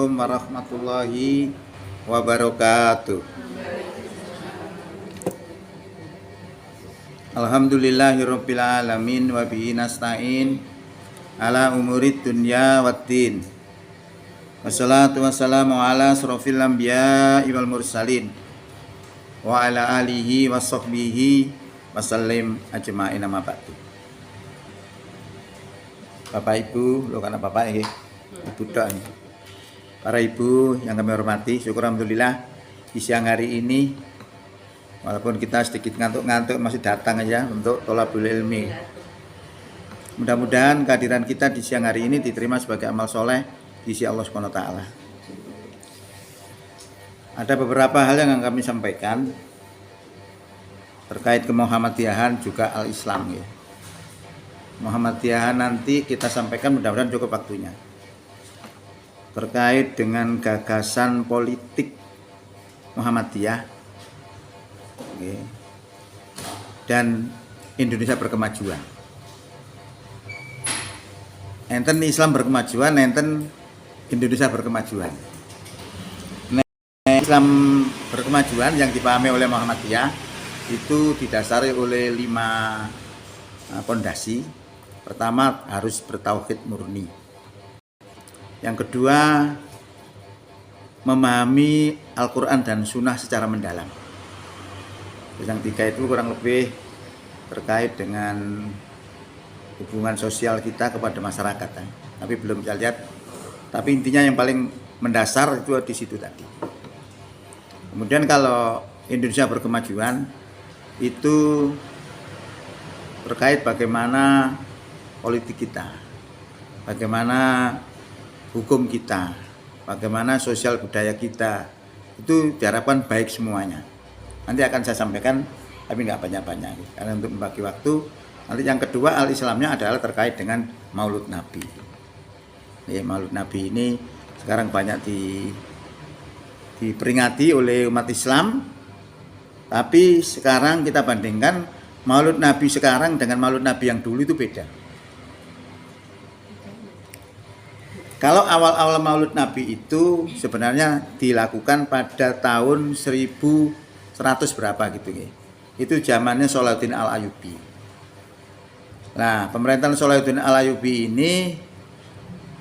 Warahmatullahi wabarakatuh. Alhamdulillahirabbil alamin wa bihi nasta'in ala umurid dunya waddin. Wassalatu wassalamu ala asrofil anbiya'i wal mursalin wa ala alihi wa sahbihi wasallim ajma'in amma ba'du. Bapak Ibu, lo karena Bapak ini Ibu tok ini. Para ibu yang kami hormati, syukur alhamdulillah di siang hari ini walaupun kita sedikit ngantuk-ngantuk masih datang aja untuk tholabul ilmi. Mudah-mudahan kehadiran kita di siang hari ini diterima sebagai amal soleh di sisi Allah Subhanahu wa taala. Ada beberapa hal yang kami sampaikan terkait kemuhammadiyahan juga al-Islam ya. Muhammadiyahan nanti kita sampaikan mudah-mudahan cukup waktunya. Terkait dengan gagasan politik Muhammadiyah dan Indonesia berkemajuan. Enten Islam berkemajuan, enten Indonesia berkemajuan. Islam berkemajuan yang dipahami oleh Muhammadiyah itu didasari oleh 5 pondasi. Pertama, harus bertauhid murni. Yang kedua, memahami Al-Quran dan Sunnah secara mendalam. Yang 3 itu kurang lebih terkait dengan hubungan sosial kita kepada masyarakat. Tapi belum kita lihat. Tapi intinya yang paling mendasar itu di situ tadi. Kemudian kalau Indonesia berkemajuan itu terkait bagaimana politik kita, bagaimana hukum kita, bagaimana sosial budaya kita, itu diharapkan baik semuanya. Nanti akan saya sampaikan, tapi nggak banyak-banyak, karena untuk membagi waktu. Nanti yang kedua, al-Islamnya adalah terkait dengan Maulud Nabi. Maulud Nabi ini sekarang banyak diperingati oleh umat Islam, tapi sekarang kita bandingkan Maulud Nabi sekarang dengan Maulud Nabi yang dulu itu beda. Kalau awal-awal Maulud Nabi itu sebenarnya dilakukan pada tahun 1100 berapa gitu ya. Itu zamannya Salahuddin Al-Ayyubi. Nah, pemerintahan Salahuddin Al-Ayyubi ini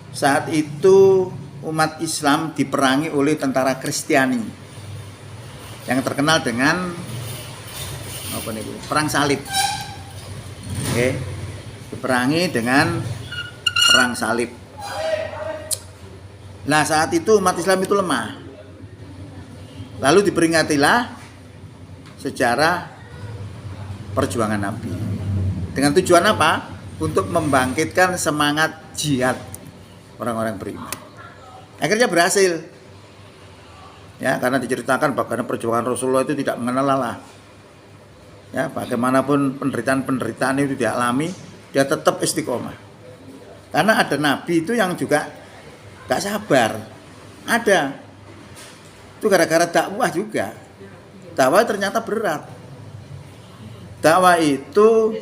saat itu umat Islam diperangi oleh tentara Kristiani yang terkenal dengan perang salib. Diperangi dengan perang salib. Nah, saat itu umat Islam itu lemah. Lalu diperingatilah sejarah perjuangan Nabi. Dengan tujuan apa? Untuk membangkitkan semangat jihad orang-orang beriman. Akhirnya berhasil. Ya, karena diceritakan bagaimana perjuangan Rasulullah itu tidak mengenal lelah. Ya, bagaimanapun penderitaan-penderitaan itu dialami, dia tetap istiqomah. Karena ada nabi itu yang juga gak sabar. Ada. Itu gara-gara dakwah juga. Dakwah ternyata berat. Dakwah itu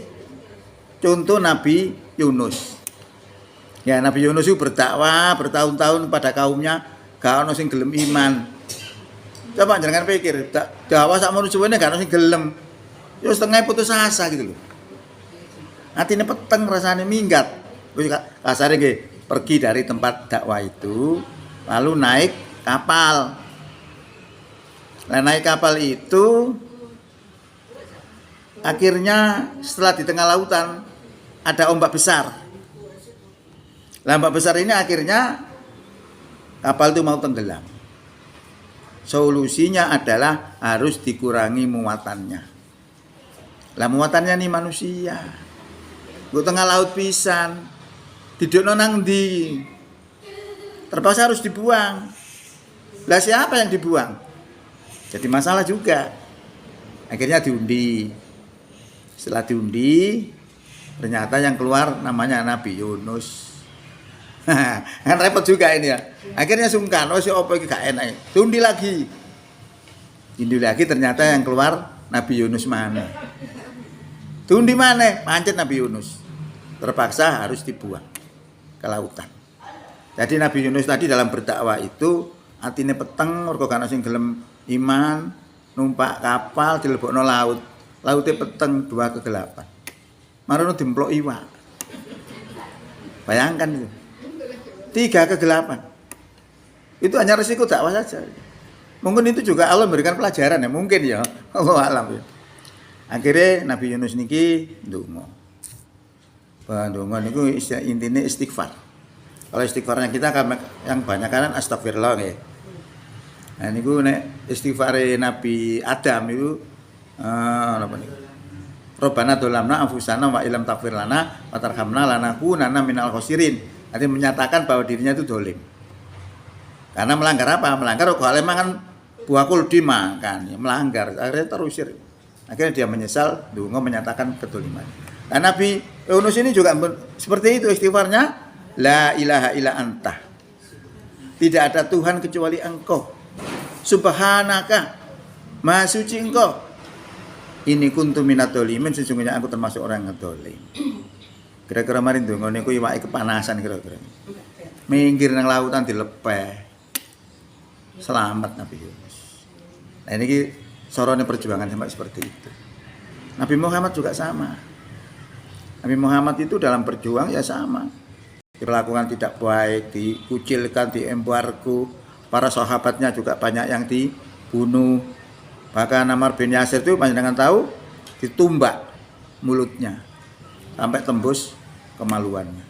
contoh Nabi Yunus. Ya, Nabi Yunus itu berdakwah bertahun-tahun pada kaumnya, gak ono sing gelem iman. Coba jangan pikir, dakwah sak manusiane gak ono sing gelem. Ya setengah putus asa gitu loh. Atine peteng rasane minggat. Wis kasare nggih, pergi dari tempat dakwah itu lalu naik kapal. Nah, naik kapal itu akhirnya setelah di tengah lautan ada ombak besar. Ombak besar ini akhirnya kapal itu mau tenggelam. Solusinya adalah harus dikurangi muatannya. Lah muatannya nih manusia. Di tengah laut pisan. Didukno nang ndi? Terpaksa harus dibuang. Lah siapa yang dibuang? Jadi masalah juga. Akhirnya diundi. Setelah diundi, ternyata yang keluar namanya Nabi Yunus. Kan repot juga ini ya. Akhirnya sungkan, oh si opo iki gak enak. Diundi lagi. Diundi lagi ternyata yang keluar Nabi Yunus mana? Diundi mana? Pancet Nabi Yunus. Terpaksa harus dibuang ke lautan. Jadi Nabi Yunus tadi dalam berdakwah itu atine peteng mergo gak ana sing gelem iman, numpak kapal dilebokno laut. Laute peteng 2 kegelapan. Marono dimplok iwak. Bayangkan itu. 3 kegelapan. Itu hanya resiko dakwah saja. Mungkin itu juga Allah memberikan pelajaran ya, mungkin ya. Allah alam ya. Akhirnya Nabi Yunus niki ndonga. Ndonga niku intine istighfar. Kalau istighfarnya kita yang banyak kan astagfirullah nggih. Nah niku nek istighfare Nabi Adam itu napa niku? Rabbana dzalamna anfusana wa illam taghfir lana wa tarhamna lanakunanna minal khosirin. Artinya menyatakan bahwa dirinya itu dolim. Karena melanggar apa? Melanggar kalau makan buah kul dimakan, ya, melanggar. Akhirnya terusir. Akhirnya dia menyesal, dungo menyatakan kedoliman. Nah Nabi Yunus ini juga seperti itu istighfarnya. La ilaha illa anta. Tidak ada Tuhan kecuali Engkau. Subhanaka. Maha suci Engkau. Ini kuntu minat dolimin, sesungguhnya aku termasuk orang yang dolim. Kira-kira marin dungo niku iwake kepanasan kira-kira. Minggir nang lautan dilepeh. Selamat Nabi Yunus. Nah ini sorone perjuangan sampai seperti itu. Nabi Muhammad juga sama. Nabi Muhammad itu dalam berjuang ya sama. Diperlakukan tidak baik, dikucilkan, diembargo. Para sahabatnya juga banyak yang dibunuh. Bahkan Ammar bin Yasir itu panjenengan tahu ditumbak mulutnya sampai tembus kemaluannya.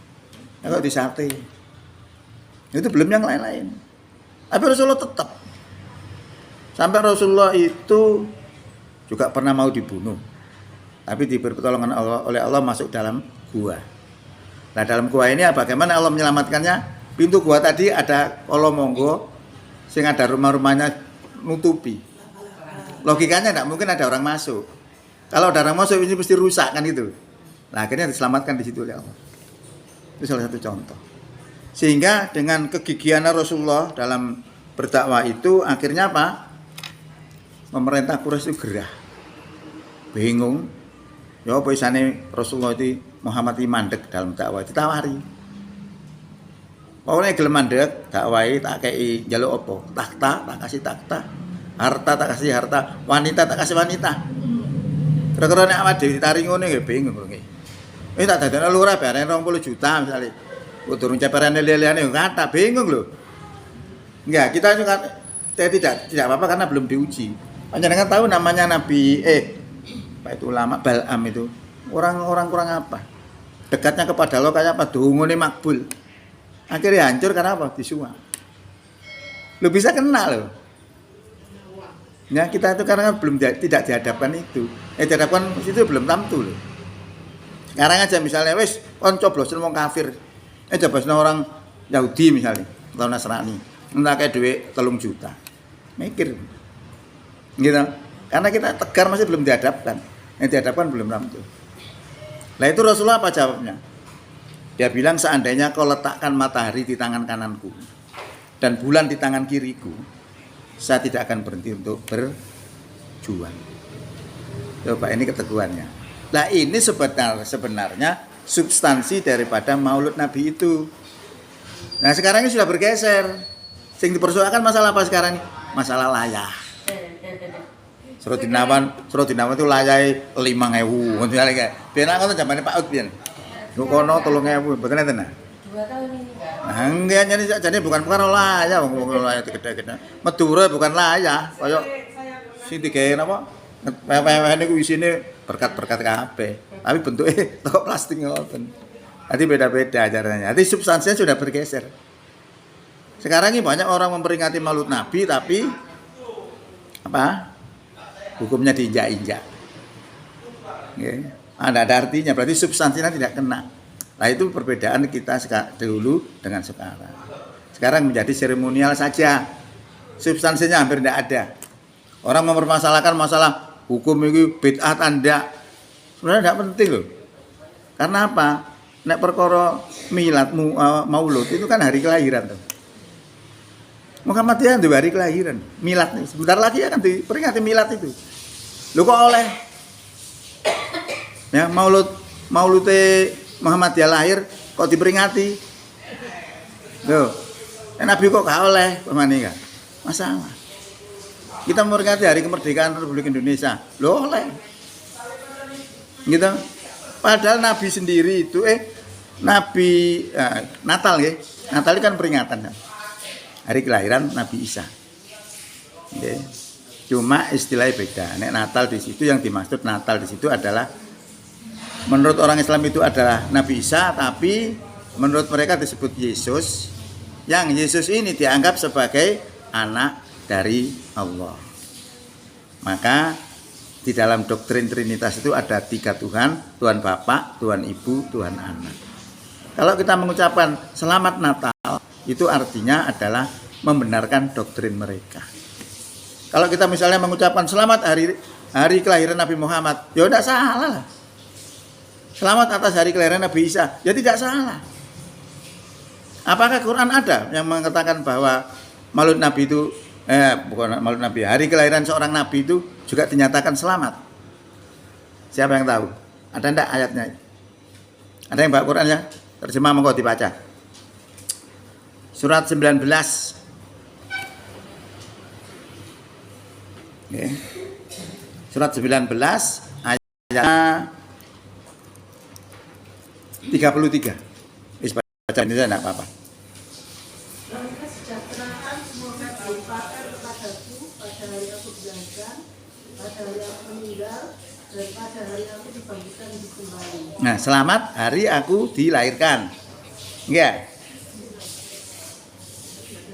Nah, kalau disate. Itu belum yang lain-lain. Tapi Rasulullah tetap. Sampai Rasulullah itu juga pernah mau dibunuh. Tapi diberi pertolongan oleh Allah masuk dalam gua. Nah dalam gua ini bagaimana Allah menyelamatkannya? Pintu gua tadi ada kolong monggo, sing ada rumah-rumahnya nutupi. Logikanya tidak mungkin ada orang masuk. Kalau ada orang masuk ini pasti rusak kan itu. Nah akhirnya diselamatkan di situ oleh Allah. Itu salah satu contoh. Sehingga dengan kegigihan Rasulullah dalam berdakwah itu akhirnya apa? Pemerintah Quraisy itu gerah. Bingung. Ya apa isane Rasulullah itu Muhammad mandek dalam dakwah ditawari. Pokoknya gelem mandek dakwahi tak kei njaluk apa? Takhta, tak kasih takhta. Harta tak kasih harta, wanita tak kasih wanita. Kira-kira nek awak dhewe ditaring ngene nggih bingung kok nggih. Tak dadekno lurah bareng 20 juta misalnya. Durung ceperane lele-leleane kata bingung lho. Enggak, kita juga tidak apa-apa karena belum diuji. Panjenengan tahu namanya Nabi Pak itu ulama Bal'am itu. Orang kurang apa? Dekatnya kepada Allah kayak apa? Dungone makbul. Akhirnya hancur karena apa? Disuap. Lu bisa kena loh. Ya kita itu karena belum tidak dihadapkan itu. Dihadapkan itu belum tentu loh. Sekarang aja misalnya wis kon coblosen wong kafir. Jabasno orang Yahudi misalnya atau Nasrani. Entah kayak duit 3 juta. Mikir. Gitu. Karena kita tegar masih belum dihadapkan. Yang dihadapkan belum tentu. Nah itu Rasulullah apa jawabnya? Dia bilang seandainya kau letakkan matahari di tangan kananku dan bulan di tangan kiriku, saya tidak akan berhenti untuk berjuang. Coba ini keteguhannya. Nah ini sebenarnya substansi daripada maulud Nabi itu. Nah sekarang ini sudah bergeser. Sing dipersoalkan masalah apa sekarang? Masalah layah. Surat dinawan itu layai 5.000. Ngono kae. Biyen ngono zamane Pak Ut biyen. Lu kono 3.000, mboten enten. 2 tahun ini Pak. Enggak jadi bukan perkara layah wong layah gede-gede. Madura bukan layah, kaya sing digawe napa? Wewe niku isine berkat-berkat kabeh. Tapi bentuknya toko plastik ngoten. Jadi beda-beda ajarannya. Jadi substansinya sudah bergeser. Sekarang ini banyak orang memperingati Maulid Nabi tapi apa? Hukumnya diinjak-injak. Okay. Ada artinya, berarti substansinya tidak kena. Nah itu perbedaan kita dulu dengan sekarang. Sekarang menjadi seremonial saja. Substansinya hampir tidak ada. Orang mempermasalahkan masalah hukum itu bid'ah tanda. Sebenarnya tidak penting loh. Karena apa? Nek perkara milad maulud itu kan hari kelahiran tuh. Muhammadiyah itu hari kelahiran, milad nih. Sebentar lagi akan diperingati milad itu. Lu kok oleh ya maulud Muhammadiyah lahir kok diperingati? Loh, Nabi kok gak oleh pemani kan? Masalah. Kita memperingati hari kemerdekaan Republik Indonesia, lo oleh. Gitu. Padahal Nabi sendiri itu Nabi Natal ya. Natal itu kan peringatan kan. Hari kelahiran Nabi Isa. Okay. Cuma istilahnya beda. Nek Natal di situ yang dimaksud Natal di situ adalah menurut orang Islam itu adalah Nabi Isa, tapi menurut mereka disebut Yesus. Yang Yesus ini dianggap sebagai anak dari Allah. Maka di dalam doktrin Trinitas itu ada 3 Tuhan, Tuhan Bapa, Tuhan Ibu, Tuhan Anak. Kalau kita mengucapkan selamat Natal, itu artinya adalah membenarkan doktrin mereka. Kalau kita misalnya mengucapkan selamat hari kelahiran Nabi Muhammad, ya tidak salah. Selamat atas hari kelahiran Nabi Isa, ya tidak salah. Apakah Quran ada yang mengatakan bahwa Maulid Nabi itu bukan Maulid Nabi, hari kelahiran seorang nabi itu juga dinyatakan selamat? Siapa yang tahu? Ada enggak ayatnya? Ada yang bawa Quran ya? Terjemah monggo dibaca. Surat 19. Oke. Surat 19 ayat 33. Baca ini enggak apa-apa. Dan kesejahteraan semoga dilimpahkan kepadaku pada hari aku dilahirkan, pada hari aku meninggal, dan pada hari aku dibangkitkan kembali. Nah, selamat hari aku dilahirkan. Enggak?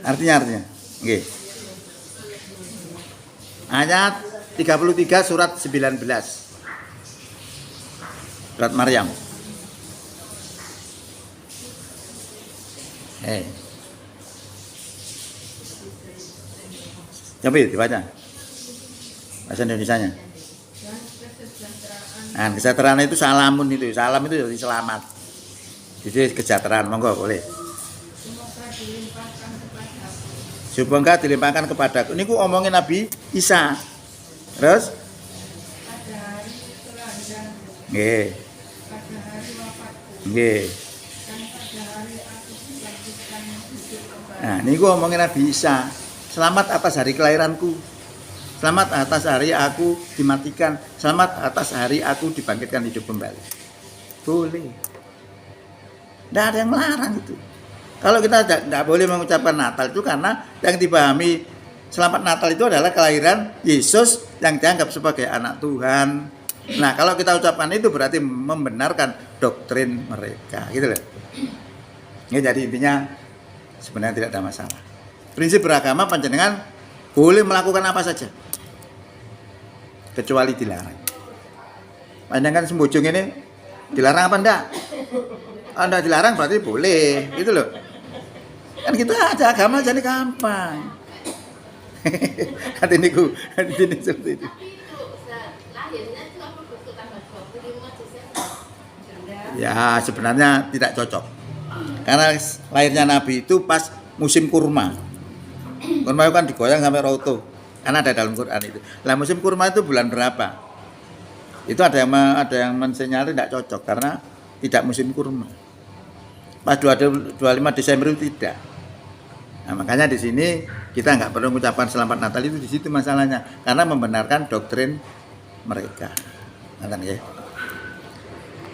Artinya. Nggih. Ayat 33 surat 19. Surat Maryam. Coba dibaca. Bahasa Indonesianya. Nah, kesejahteraan itu salamun itu. Salam itu jadi selamat. Jadi kesejahteraan, monggo boleh. Semoga dilimpahkan kepadaku. Ini ku omongin Nabi Isa. Terus? Nggih. Nggih. Nah, ini gue ngomongin Nabi Isa. Selamat atas hari kelahiranku. Selamat atas hari aku dimatikan. Selamat atas hari aku dibangkitkan hidup kembali. Boleh. Tidak ada yang melarang itu. Kalau kita tidak boleh mengucapkan Natal itu karena yang dipahami selamat Natal itu adalah kelahiran Yesus yang dianggap sebagai anak Tuhan. Nah, kalau kita ucapkan itu berarti membenarkan doktrin mereka. Gitu loh. Ini jadi intinya sebenarnya tidak ada masalah. Prinsip beragama panjenengan boleh melakukan apa saja kecuali dilarang. Panjenengan sembojong ini dilarang apa enggak? Anda dilarang berarti boleh, gitu loh. Kan gitu aja, agama jadi gampang. Hati ini seperti itu. Ya sebenarnya tidak cocok. Karena lahirnya Nabi itu pas musim kurma. Kurma itu kan digoyang sampai roto. Karena ada dalam Quran itu. Lah musim kurma itu bulan berapa? Itu ada yang mensinyali tidak cocok karena tidak musim kurma. Pas 25 Desember itu tidak. Nah, makanya di sini kita nggak perlu mengucapkan selamat Natal itu di situ masalahnya karena membenarkan doktrin mereka. Nanti ya.